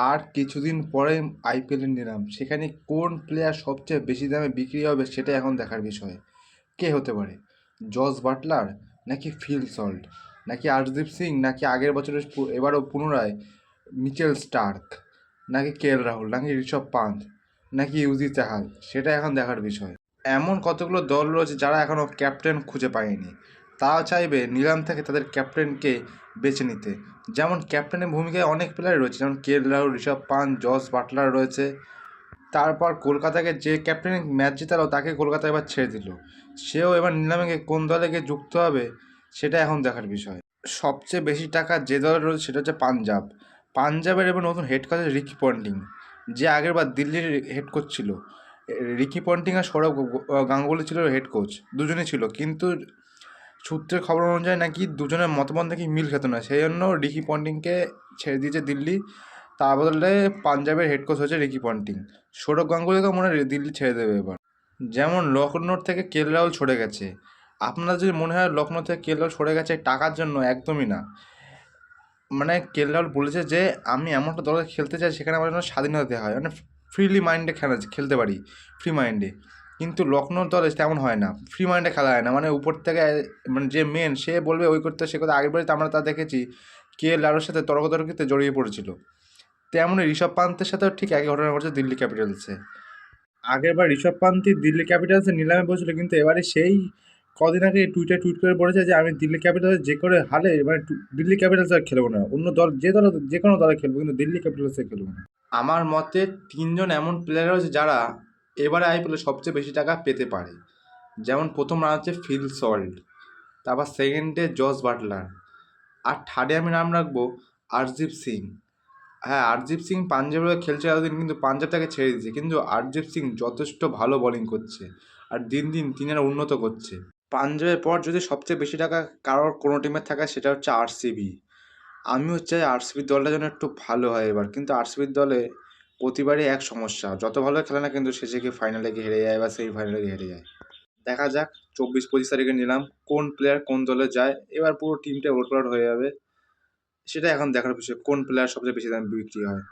আর কিছুদিন পরে আইপিএলের নিলাম, সেখানে কোন প্লেয়ার সবচেয়ে বেশি দামে বিক্রি হবে সেটা এখন দেখার বিষয়। কে হতে পারে? জস বাটলার, নাকি ফিল সল্ট, নাকি আর্শদীপ সিং, নাকি আগের বছরের এবারও পুনরায় মিচেল স্টার্ক, নাকি রাহুল, নাকি ঋষভ পান্থ, নাকি ইউজি চাহাল, সেটা এখন দেখার বিষয়। এমন কতগুলো দল রয়েছে যারা এখনও ক্যাপ্টেন খুঁজে পায়নি, তারা চাইবে নিলাম থেকে তাদের ক্যাপ্টেনকে বেছে নিতে। যেমন ক্যাপ্টেনের ভূমিকায় অনেক প্লেয়ার রয়েছে, যেমন রাহুল, ঋষভ পান্থ, জস বাটলার রয়েছে। তারপর কলকাতাকে যে ক্যাপ্টেন ম্যাচ জেতালো তাকে কলকাতা এবার ছেড়ে দিল, সেও এবার নিলামে গিয়ে কোন দলে গিয়ে যুক্ত হবে সেটা এখন দেখার বিষয়। সবচেয়ে বেশি টাকা যে দলের রয়েছে সেটা হচ্ছে পাঞ্জাব। পাঞ্জাবের এবার নতুন হেড কোচ রিকি পন্টিং, যে আগেরবার দিল্লির হেড কোচ ছিল। রিকি পন্টিং আর সৌরভ গাঙ্গুলি ছিল হেড কোচ, দুজনেই ছিল, কিন্তু সূত্রের খবর অনুযায়ী নাকি দুজনের মতামত নাকি মিল খেত না, সেই জন্য রিকি পন্টিংকে ছেড়ে দিয়েছে দিল্লি। তার বদলে পাঞ্জাবের হেড কোচ হচ্ছে রিকি পন্টিং। সৌরভ গাঙ্গুলিকেও মনে হয় দিল্লি ছেড়ে দেবে এবার। যেমন লখনৌর থেকে রাহুল সরে গেছে, আপনার যদি মনে হয় লখনৌ থেকে রাহুল সরে গেছে টাকার জন্য, একদমই না। মানে রাহুল বলেছে যে আমি এমন একটা দলে খেলতে চাই সেখানে আমার জন্য স্বাধীনতা দেওয়া হয়, মানে ফ্রিলি মাইন্ডে খেলতে পারি, ফ্রি মাইন্ডে। কিন্তু লখনৌর দলে তেমন হয় না, ফ্রি মাইন্ডে খেলা হয় না, মানে উপর থেকে মানে যে মেন সে বলবে ওই করতে, সে কথা। আগের বারে তো আমরা তা দেখেছি রাহুলের সাথে তর্কতর্কিতে জড়িয়ে পড়েছিল। তেমনই ঋষভ পান্তের সাথেও ঠিক একই ঘটনা ঘটছে দিল্লি ক্যাপিটালসে। আগের বার ঋষভ পান্থই দিল্লি ক্যাপিটালসে নিলামে বসেছিল, কিন্তু এবারে সেই কদিন আগে টুইট করে বলেছে যে আমি দিল্লি ক্যাপিটালস যে করে হালে এবার দিল্লি ক্যাপিটালস আর খেলবো না, অন্য দল যে কোনো দলে খেলবো, কিন্তু দিল্লি ক্যাপিটালসে খেলবো না। আমার মতে তিনজন এমন প্লেয়ার আছে যারা এবারে আইপিএলে সবচেয়ে বেশি টাকা পেতে পারে। যেমন প্রথম নাম হচ্ছে ফিল সল্ট, তারপর সেকেন্ডে জস বাটলার, আর থার্ডে আমি নাম রাখবো আরজিপ সিং। হ্যাঁ, আরজিপ সিং পাঞ্জাবের হয়ে খেলছে এতদিন, কিন্তু পাঞ্জাব তাকে ছেড়ে দিয়েছে, কিন্তু আরজিপ সিং যথেষ্ট ভালো বোলিং করছে, আর দিন দিন তিনি আরও উন্নত করছে। পাঞ্জাবের পর যদি সবচেয়ে বেশি টাকা কারোর কোনো টিমের থাকে সেটা হচ্ছে আরসিবি। আমিও চাই আরসিবির দলটা যেন একটু ভালো হয় এবার, কিন্তু আরসিবির দলে প্রতিবারই এক সমস্যা, যত ভালো খেলে না কিন্তু শেষে গিয়ে ফাইনালে গিয়ে হেরে যায় বা সেমিফাইনালে গিয়ে হেরে যায়। দেখা যাক 24-25 তারিখে নিলাম কোন প্লেয়ার কোন দলে যায়, এবার পুরো টিমটা ওলটপালট হয়ে যাবে। সেটা এখন দেখার বিষয় কোন প্লেয়ার সবচেয়ে বেশি দামে বিক্রি হয়।